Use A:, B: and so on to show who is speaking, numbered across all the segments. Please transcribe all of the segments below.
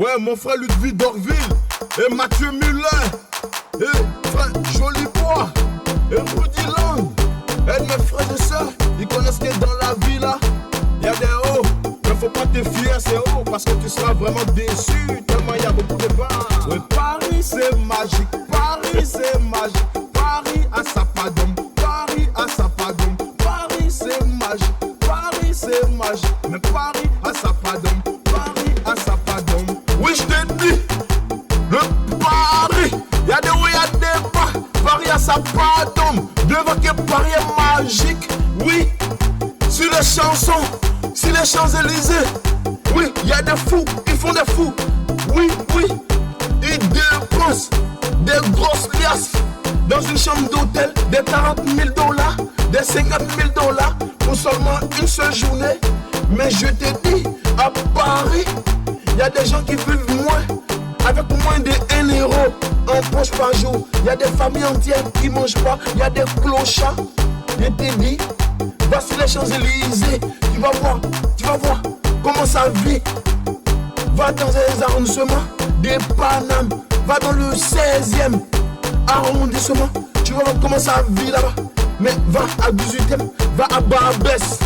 A: Ouais, mon frère Ludwig Dorville et Mathieu Muller et frère Jolibois et Rudy Land et mes frères et sœurs, ils connaissent que dans la vie là, il y a des hauts, mais faut pas te fier à ces hauts parce que tu seras vraiment déçu tellement il y a beaucoup de bas. Ouais, Paris c'est magique, Paris c'est magique, Paris à Sapadom, Paris à Sapadom, Paris c'est magique, Paris c'est magique, mais Paris à Sapadom, Paris à Sapadom. Oui, je te dis, le Paris, y'a des hauts, y'a des bas, Paris à Sapadom, devant que Paris est magique, oui, sur les chansons, sur les Champs-Élysées, oui, y'a des fous, ils font des fous, oui, oui, ils dépensent des grosses liasses dans une chambre d'hôtel, des 40 000 $, des 50 000 $ pour seulement une seule journée. Mais je te dis, à Paris, il y a des gens qui vivent moins, avec moins de 1 € en poche par jour. Il y a des familles entières qui ne mangent pas, il y a des clochards. Je te dis, va sur les Champs-Élysées, tu vas voir comment ça vit. Va dans les arrondissements des Panames, va dans le 16e arrondissement, tu vas voir comment ça vit là-bas. Mais va à 18e, va à Barbès,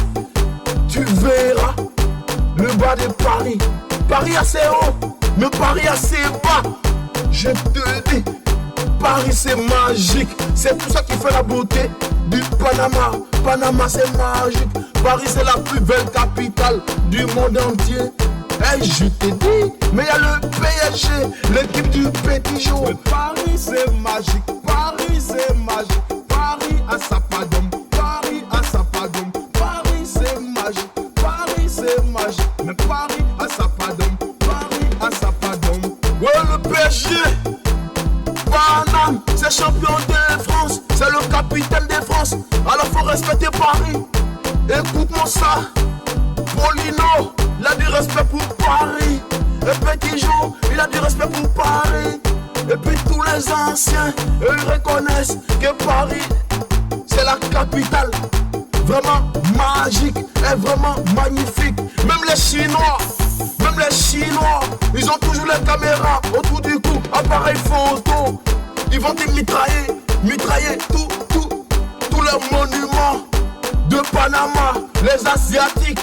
A: tu verras le bas de Paris. Paris assez haut, mais Paris assez bas. Je te dis, Paris c'est magique. C'est tout ça qui fait la beauté du Panama. Panama c'est magique. Paris c'est la plus belle capitale du monde entier. Et je te dis, mais il y a le PSG, l'équipe du Petit Jour. Paris c'est magique, Paris c'est magique, Paris à Sapadom, Paris à Sapadom, Paris c'est magique, Paris c'est magique, mais Paris à Sapadom, Paris à Sapadom. Ouais, le PSG, Paname, c'est champion de France, c'est le capitaine de France, alors faut respecter Paris. Écoute-moi ça, Paulino, il a du respect pour Paris. Et Petit Jour, il a du respect pour Paris. Et puis tous les anciens, eux, ils reconnaissent que Paris, c'est la capitale. Vraiment magique et vraiment magnifique. Même les Chinois, ils ont toujours les caméras autour du cou, appareil photo. Ils vont te mitrailler tous les monuments de Panama, les Asiatiques.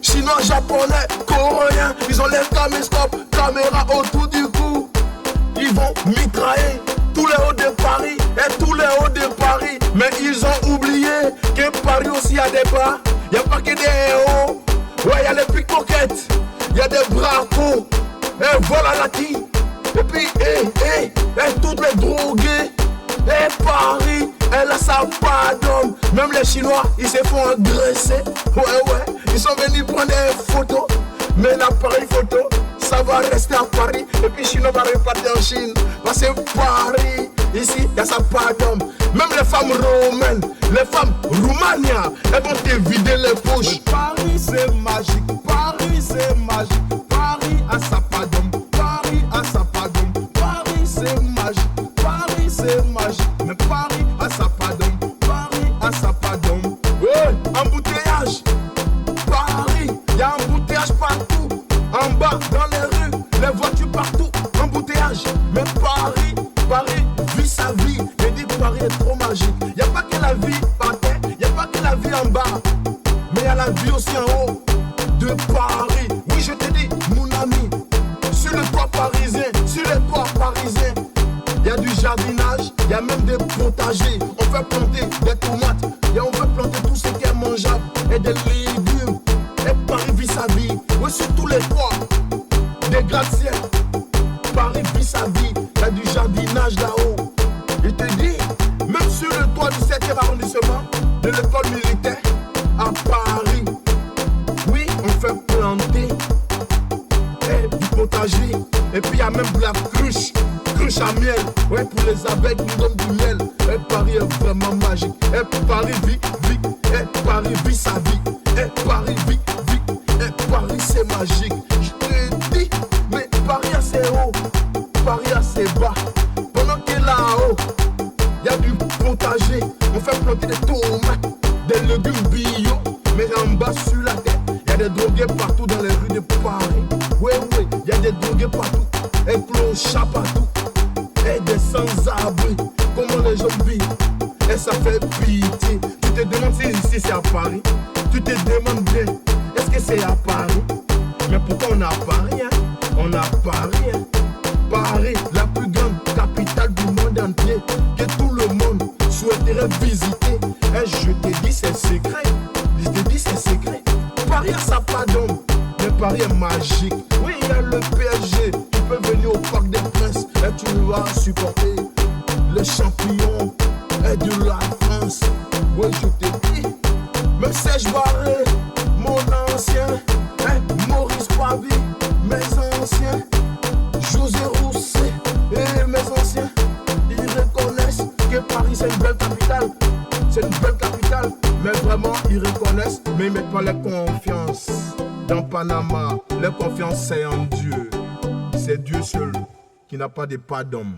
A: Chinois, Japonais, Coréens, ils ont les caméscopes, caméras autour du cou. Ils vont mitrailler tous les hauts de Paris et tous les hauts de Paris. Mais ils ont oublié que Paris aussi a des bas. Il n'y a pas que des hauts. Ouais, il y a les pickpockets, il y a des bracos, et voilà la qui. Et puis, et toutes les drogués. Et Paris, elle a sa padome. Même les Chinois, ils se font agresser. Ouais, ils sont venus prendre des photos. Mais l'appareil photo, ça va rester à Paris. Et puis Chinois va repartir en Chine. Parce que Paris, ici, il y a sa padome. Même les femmes romaines, les femmes roumaniennes, elles vont te vider les poches. Mais Paris, c'est magique. Paris, c'est magique. Paris à sa padome. Paris à sa padome. Paris, c'est magique. Paris c'est magique, mais Paris à Sapadom, Paris à Sapadom. Ouais, embouteillage, Paris, y a embouteillage partout, en bas dans les rues, les voitures partout, embouteillage. Mais Paris vit sa vie. Je dis Paris est trop magique. Y a pas que la vie par terre, y a pas que la vie en bas, mais y a la vie aussi en haut de Paris. Oui, je te dis, mon ami, sur le toit parisien, il y a du jardinage, il y a même des potagers. On fait planter des tomates, et on fait planter tout ce qui est mangeable et des légumes. Et Paris vit sa vie. Oui, sur tous les toits, des gratte-ciel. Paris vit sa vie. Il y a du jardinage là-haut. Je te dis, même sur le toit du 7e arrondissement de l'école militaire à Paris, oui, on fait planter du potager. Et puis il y a même de la cruche à miel, ouais, pour les abeilles qui nous donnent du miel. Et Paris est vraiment magique. Et Paris vit, et Paris vit sa vie. Et Paris vit, et Paris c'est magique. Je te dis, mais Paris assez haut, Paris assez bas. Pendant que là-haut, il y a du potager. On fait planter des tomates, des légumes bio. Mais en bas sur la terre, il y a des drogués partout dans les rues de Paris. Ouais, il y a des drogués partout. échappe à tout. Et des sans-abri, comment les gens vivent. Et ça fait pitié. Tu te demandes si ici c'est à Paris. Tu te demandes bien, est-ce que c'est à Paris? Mais pourquoi on n'a pas rien? On n'a pas rien. Paris, la plus grande capitale du monde entier, que tout le monde souhaiterait visiter. Et je te dis c'est secret. Je te dis c'est secret. Paris a sa pas d'homme, mais Paris est magique. Oui, il y a le PSG. Tu peux venir au Parc des Princes et tu vas supporter le champion de la France. Oui, je te dis, même Serge Barré, mon ancien, Maurice Pavie, mes anciens, José Rousset et mes anciens, ils reconnaissent que Paris c'est une belle capitale. C'est une belle capitale, mais vraiment ils reconnaissent, mais ils mettent pas leur confiance dans Panama. Leur confiance c'est en Dieu. C'est Dieu seul qui n'a pas de pas d'homme.